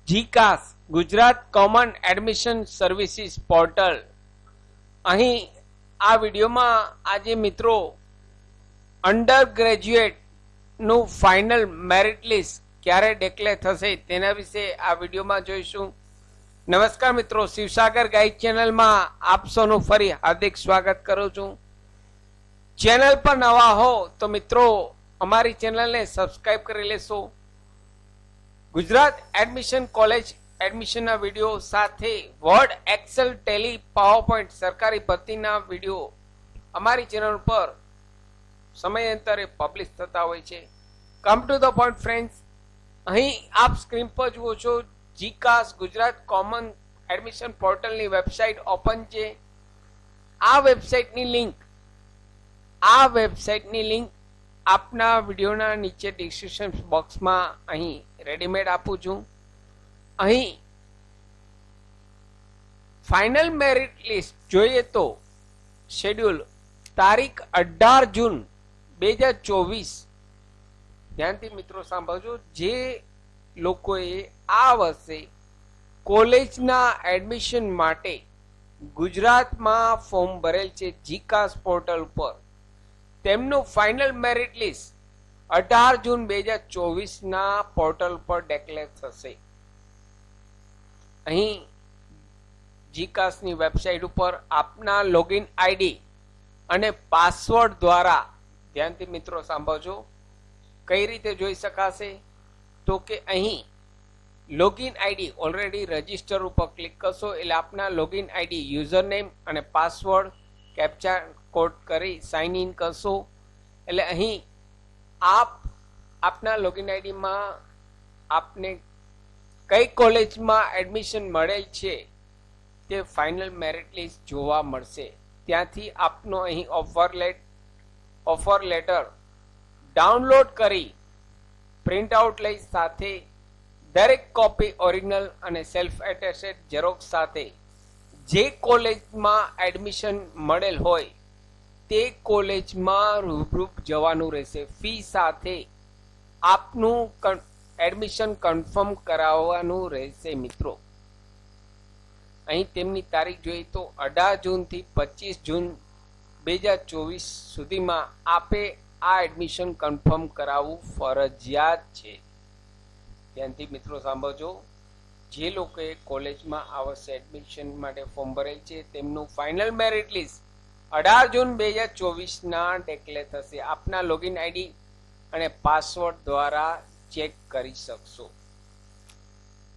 જીકાસ Gujarat common admission services portal. અહીં આ વિડીયોમાં આજે મિત્રો અંડર ગ્રેજ્યુએટનું ફાઇનલ મેરિટ લિસ્ટ ક્યારે ડિક્લેર થશે તેના વિશે આ વિડીયોમાં જોઈશું. નમસ્કાર મિત્રો, શિવસાગર ગાઈડ ચેનલમાં આપ સૌનું ફરી હાર્દિક સ્વાગત કરું છું. ચેનલ પર નવા હો તો મિત્રો અમારી ચેનલને સબસ્ક્રાઇબ કરી લેશો. ગુજરાત એડમિશન કોલેજ એડમિશનના વિડીયો સાથે વર્ડ, એક્સેલ, ટેલી, પાવરપોઈન્ટ સરકારી ભરતીના વિડીયો અમારી ચેનલ પર સમયાંતરે પબ્લિશ થતા હોય છે. Come to the point friends, અહીં આપ સ્ક્રીન પર જુઓ છો જીકાસ ગુજરાત કોમન એડમિશન પોર્ટલની વેબસાઇટ ઓપન છે. આ વેબસાઇટની લિંક આપના વિડીયોના નીચે ડિસ્ક્રિપ્શન બોક્સમાં અહીં રેડીમેડ આપું છું. અહીં ફાઇનલ મેરિટ લિસ્ટ જોઈએ તો શેડ્યુલ તારીખ 18 જૂન 2024. ધ્યાનથી મિત્રો સાંભળજો, જે લોકોએ આ વર્ષે કોલેજના એડમિશન માટે ગુજરાતમાં ફોર્મ ભરેલ છે જીકાસ પોર્ટલ પર, તેમનું ફાઇનલ મેરિટ લિસ્ટ 18 જૂન 2024ના પોર્ટલ પર ડિક્લેર થશે. અહીં જીકાસની વેબસાઇટ ઉપર આપના લોગિન આઈડી અને પાસવર્ડ દ્વારા, ધ્યાનથી મિત્રો સાંભળજો, કઈ રીતે જોઈ શકાશે તો કે અહીં લોગિન આઈડી ઓલરેડી રજિસ્ટર ઉપર ક્લિક કરશો એટલે આપના લોગિન આઈડી, યુઝર નેમ અને પાસવર્ડ કેપ્ચા કોડ કરી સાઇન ઇન કરશો એટલે અહીં આપના લોગિન આઈડીમાં આપને કઈ કોલેજમાં એડમિશન મળેલ છે તે ફાઇનલ મેરિટ લિસ્ટ જોવા મળશે. ત્યાંથી આપનો અહીં ઓફર લેટર ડાઉનલોડ કરી પ્રિન્ટ આઉટ લઈ સાથે દરેક કોપી ઓરિજિનલ અને સેલ્ફ એટેસ્ટેડ ઝેરોક્સ સાથે જે કોલેજમાં એડમિશન મળેલ હોય તે કોલેજમાં રૂબરૂ જવાનું રહેશે. ફી સાથે આપનું એડમિશન કન્ફર્મ કરાવવાનું રહેશે. મિત્રો અહીં તેમની તારીખ જોઈએ તો 18 જૂનથી 25 જૂન 2024 સુધીમાં આપે આ એડમિશન કન્ફર્મ કરાવવું ફરજિયાત છે. ત્યાંથી મિત્રો સાંભળજો, જે લોકોએ કોલેજમાં આ વર્ષે એડમિશન માટે ફોર્મ ભરેલ છે તેમનું ફાઇનલ મેરિટ લિસ્ટ 18 જૂન 2024ના ડિક્લેર થશે. આપના લોગિન આઈડી અને પાસવર્ડ દ્વારા ચેક કરી શકશો.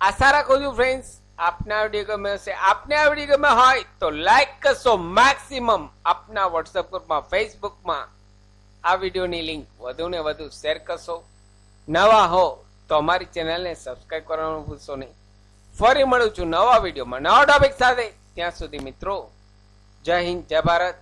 આશા રાખું છું ફ્રેન્ડ્સ આપના વિડીયો ગમે હશે. આપને આ વિડીયો ગમે હોય તો લાઈક કરશો, મેક્સિમમ આપના વોટ્સએપ ગ્રુપમાં, ફેસબુકમાં આ વિડીયોની લિંક વધુને વધુ શેર કરશો. નવા હો તો અમારી ચેનલને સબસ્ક્રાઇબ કરવાનું ભૂલશો નહીં. ફરી મળું છું નવા વિડીયોમાં નવા ટોપિક સાથે. ત્યાં સુધી મિત્રો જય હિન્દ, જય ભારત.